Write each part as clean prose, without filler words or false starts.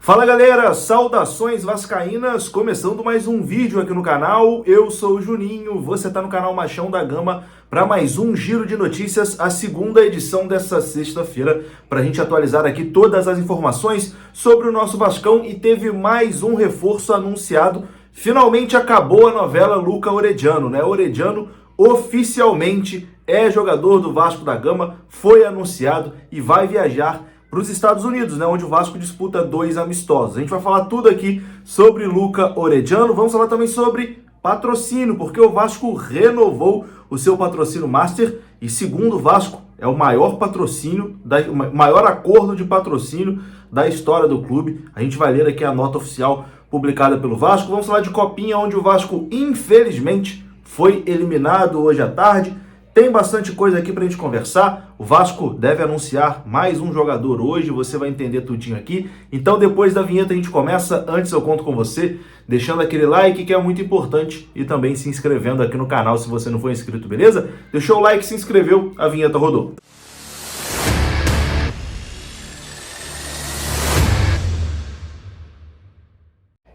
Fala galera, saudações vascaínas, começando mais um vídeo aqui no canal. Eu sou o Juninho, você está no canal Machão da Gama para mais um giro de notícias, a segunda edição dessa sexta-feira, para a gente atualizar aqui todas as informações sobre o nosso Vascão. E teve mais um reforço anunciado, finalmente acabou a novela Luca Orediano, né? Orediano oficialmente é jogador do Vasco da Gama, foi anunciado e vai viajar para os Estados Unidos, né, onde o Vasco disputa 2 amistosos. A gente vai falar tudo aqui sobre Luca Orediano, vamos falar também sobre patrocínio, porque o Vasco renovou o seu patrocínio Master e, segundo o Vasco, é o maior patrocínio, o maior acordo de patrocínio da história do clube. A gente vai ler aqui a nota oficial publicada pelo Vasco. Vamos falar de Copinha, onde o Vasco, infelizmente, foi eliminado hoje à tarde. Tem bastante coisa aqui pra gente conversar. O Vasco deve anunciar mais um jogador hoje, você vai entender tudinho aqui. Então depois da vinheta a gente começa. Antes eu conto com você, deixando aquele like que é muito importante e também se inscrevendo aqui no canal se você não for inscrito, beleza? Deixou o like, se inscreveu, a vinheta rodou.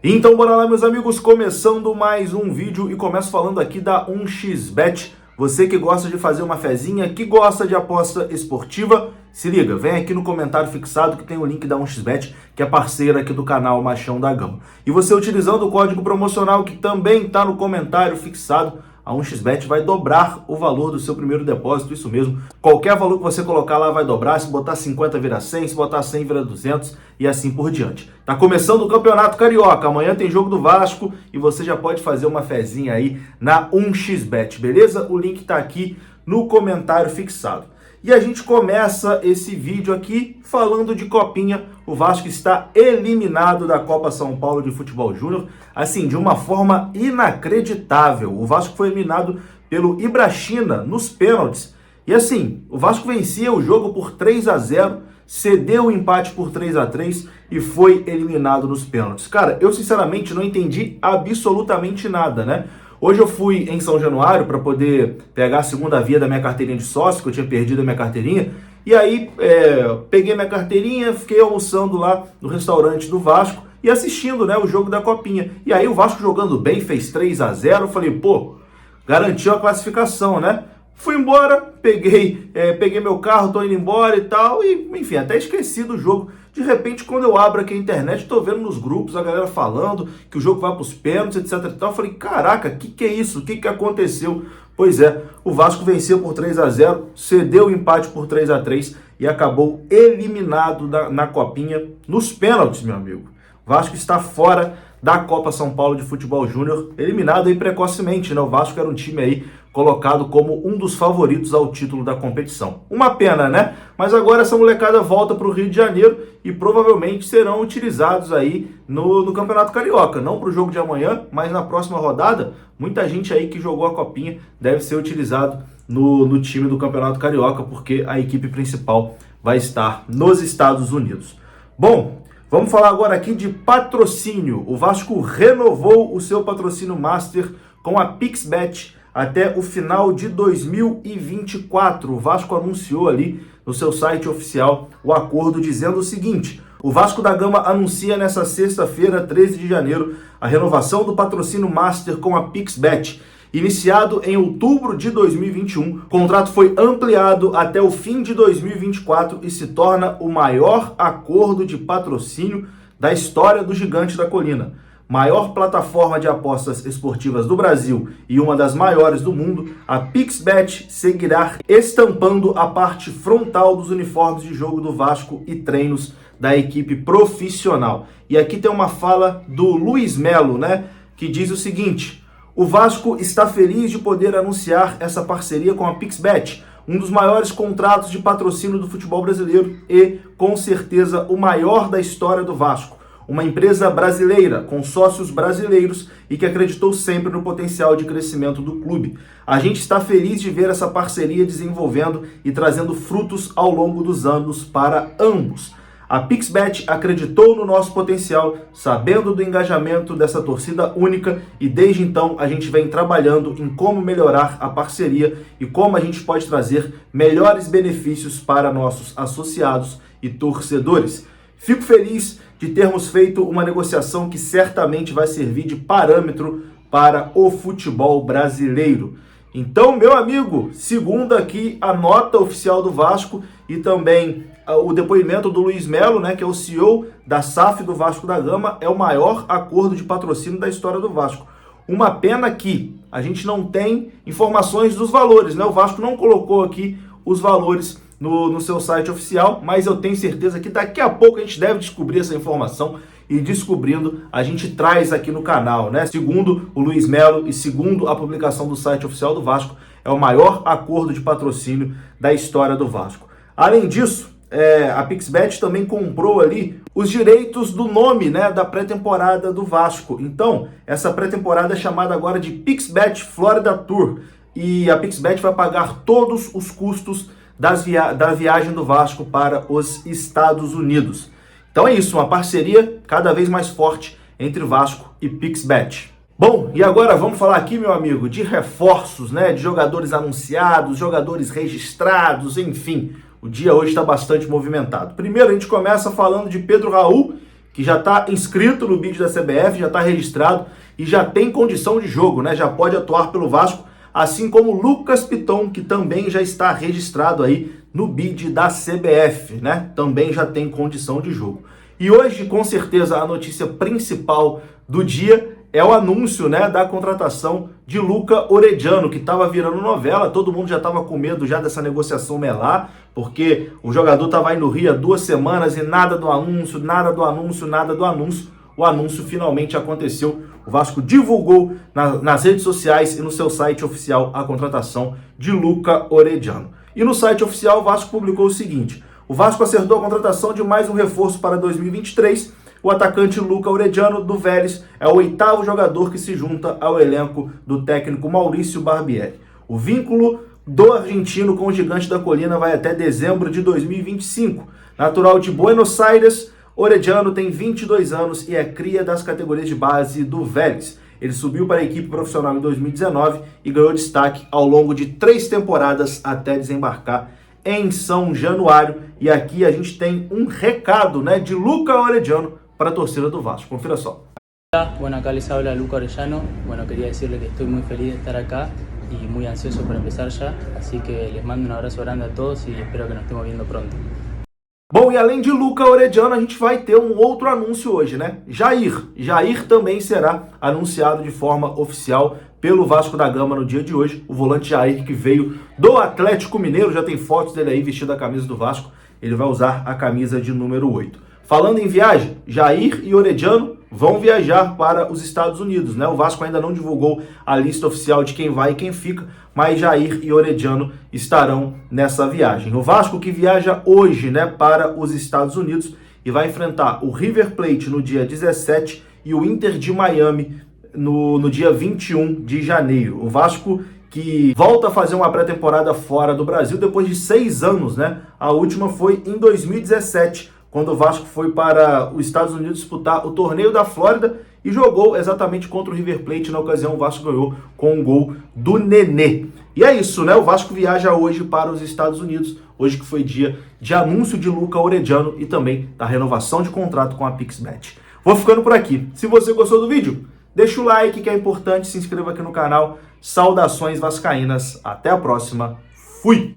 Então bora lá, meus amigos, começando mais um vídeo e começo falando aqui da 1xBet. Você que gosta de fazer uma fezinha, que gosta de aposta esportiva, se liga, vem aqui no comentário fixado que tem o link da 1xBet, que é parceira aqui do canal Machão da Gama. E você utilizando o código promocional que também está no comentário fixado, a 1xBet vai dobrar o valor do seu primeiro depósito, isso mesmo. Qualquer valor que você colocar lá vai dobrar, se botar 50 vira 100, se botar 100 vira 200 e assim por diante. Tá começando o Campeonato Carioca, amanhã tem jogo do Vasco e você já pode fazer uma fezinha aí na 1xBet, beleza? O link tá aqui no comentário fixado. E a gente começa esse vídeo aqui falando de Copinha. O Vasco está eliminado da Copa São Paulo de Futebol Júnior, assim, de uma forma inacreditável. O Vasco foi eliminado pelo Ibrachina nos pênaltis. E assim, o Vasco vencia o jogo por 3-0, cedeu o empate por 3-3 e foi eliminado nos pênaltis. Cara, eu sinceramente não entendi absolutamente nada, né? Hoje eu fui em São Januário para poder pegar a segunda via da minha carteirinha de sócio, que eu tinha perdido a minha carteirinha. E aí peguei minha carteirinha, fiquei almoçando lá no restaurante do Vasco e assistindo, né, o jogo da Copinha. E aí o Vasco jogando bem, fez 3-0. Eu falei, pô, garantiu a classificação, né? Fui embora, peguei meu carro, tô indo embora e tal. E, enfim, até esqueci do jogo. De repente, quando eu abro aqui a internet, tô vendo nos grupos a galera falando que o jogo vai pros pênaltis, etc e tal. Eu falei, caraca, que é isso? O que aconteceu? Pois é, o Vasco venceu por 3-0, cedeu o empate por 3-3 e acabou eliminado na Copinha nos pênaltis, meu amigo. O Vasco está fora da Copa São Paulo de Futebol Júnior, eliminado aí precocemente, né? O Vasco era um time aí colocado como um dos favoritos ao título da competição. Uma pena, né? Mas agora essa molecada volta para o Rio de Janeiro e provavelmente serão utilizados aí no Campeonato Carioca. Não para o jogo de amanhã, mas na próxima rodada, muita gente aí que jogou a Copinha deve ser utilizado no time do Campeonato Carioca, porque a equipe principal vai estar nos Estados Unidos. Bom, vamos falar agora aqui de patrocínio. O Vasco renovou o seu patrocínio Master com a PixBet até o final de 2024. O Vasco anunciou ali no seu site oficial o acordo dizendo o seguinte: o Vasco da Gama anuncia nessa sexta-feira, 13 de janeiro, a renovação do patrocínio Master com a PixBet. Iniciado em outubro de 2021, o contrato foi ampliado até o fim de 2024 e se torna o maior acordo de patrocínio da história do Gigante da Colina. Maior plataforma de apostas esportivas do Brasil e uma das maiores do mundo, a PixBet seguirá estampando a parte frontal dos uniformes de jogo do Vasco e treinos da equipe profissional. E aqui tem uma fala do Luiz Melo, né, que diz o seguinte: o Vasco está feliz de poder anunciar essa parceria com a PixBet, um dos maiores contratos de patrocínio do futebol brasileiro e, com certeza, o maior da história do Vasco. Uma empresa brasileira, com sócios brasileiros e que acreditou sempre no potencial de crescimento do clube. A gente está feliz de ver essa parceria desenvolvendo e trazendo frutos ao longo dos anos para ambos. A PixBet acreditou no nosso potencial, sabendo do engajamento dessa torcida única, e desde então a gente vem trabalhando em como melhorar a parceria e como a gente pode trazer melhores benefícios para nossos associados e torcedores. Fico feliz de termos feito uma negociação que certamente vai servir de parâmetro para o futebol brasileiro. Então, meu amigo, segundo aqui a nota oficial do Vasco e também o depoimento do Luiz Melo, né, que é o CEO da SAF do Vasco da Gama, é o maior acordo de patrocínio da história do Vasco. Uma pena que a gente não tem informações dos valores, né? O Vasco não colocou aqui os valores no seu site oficial, mas eu tenho certeza que daqui a pouco a gente deve descobrir essa informação e descobrindo, a gente traz aqui no canal, né? Segundo o Luiz Melo e segundo a publicação do site oficial do Vasco, é o maior acordo de patrocínio da história do Vasco. Além disso, a Pixbet também comprou ali os direitos do nome, né, da pré-temporada do Vasco. Então, essa pré-temporada é chamada agora de Pixbet Florida Tour e a Pixbet vai pagar todos os custos da viagem do Vasco para os Estados Unidos. Então é isso, uma parceria cada vez mais forte entre Vasco e Pixbet. Bom, e agora vamos falar aqui, meu amigo, de reforços, né, de jogadores anunciados, jogadores registrados, enfim. O dia hoje está bastante movimentado. Primeiro a gente começa falando de Pedro Raul, que já está inscrito no bid da CBF, já está registrado e já tem condição de jogo, né, já pode atuar pelo Vasco, assim como Lucas Piton, que também já está registrado aí no bid da CBF, né? Também já tem condição de jogo. E hoje, com certeza, a notícia principal do dia é o anúncio, né, da contratação de Luca Orediano, que estava virando novela, todo mundo já estava com medo já dessa negociação melar, porque o jogador estava aí no Rio há 2 semanas e nada do anúncio, nada do anúncio, nada do anúncio. O anúncio finalmente aconteceu. O Vasco divulgou nas redes sociais e no seu site oficial a contratação de Luca Orediano. E no site oficial o Vasco publicou o seguinte: o Vasco acertou a contratação de mais um reforço para 2023. O atacante Luca Orediano do Vélez é o 8º jogador que se junta ao elenco do técnico Maurício Barbieri. O vínculo do argentino com o Gigante da Colina vai até dezembro de 2025. Natural de Buenos Aires, Orediano tem 22 anos e é cria das categorias de base do Vélez. Ele subiu para a equipe profissional em 2019 e ganhou destaque ao longo de 3 temporadas até desembarcar em São Januário. E aqui a gente tem um recado, né, de Luca Orediano para a torcida do Vasco. Confira só. Bueno, acá les habla Luca Orellano. Bueno, quería decirle que estoy muy feliz de estar acá y muy ansioso por empezar ya. Así que les mando un abrazo grande a todos y espero que nos estemos viendo pronto. Bom, e além de Luca Orediano, a gente vai ter um outro anúncio hoje, né? Jair também será anunciado de forma oficial pelo Vasco da Gama no dia de hoje. O volante Jair, que veio do Atlético Mineiro, já tem fotos dele aí vestido a camisa do Vasco. Ele vai usar a camisa de número 8. Falando em viagem, Jair e Orediano vão viajar para os Estados Unidos, né? O Vasco ainda não divulgou a lista oficial de quem vai e quem fica, mas Jair e Orediano estarão nessa viagem. O Vasco que viaja hoje, né, para os Estados Unidos e vai enfrentar o River Plate no dia 17 e o Inter de Miami no dia 21 de janeiro. O Vasco que volta a fazer uma pré-temporada fora do Brasil depois de 6 anos, né? A última foi em 2017, quando o Vasco foi para os Estados Unidos disputar o torneio da Flórida e jogou exatamente contra o River Plate. Na ocasião, o Vasco ganhou com um gol do Nenê. E é isso, né? O Vasco viaja hoje para os Estados Unidos, hoje que foi dia de anúncio de Luca Orediano e também da renovação de contrato com a Pixbet. Vou ficando por aqui. Se você gostou do vídeo, deixa o like que é importante, se inscreva aqui no canal. Saudações vascaínas, até a próxima. Fui!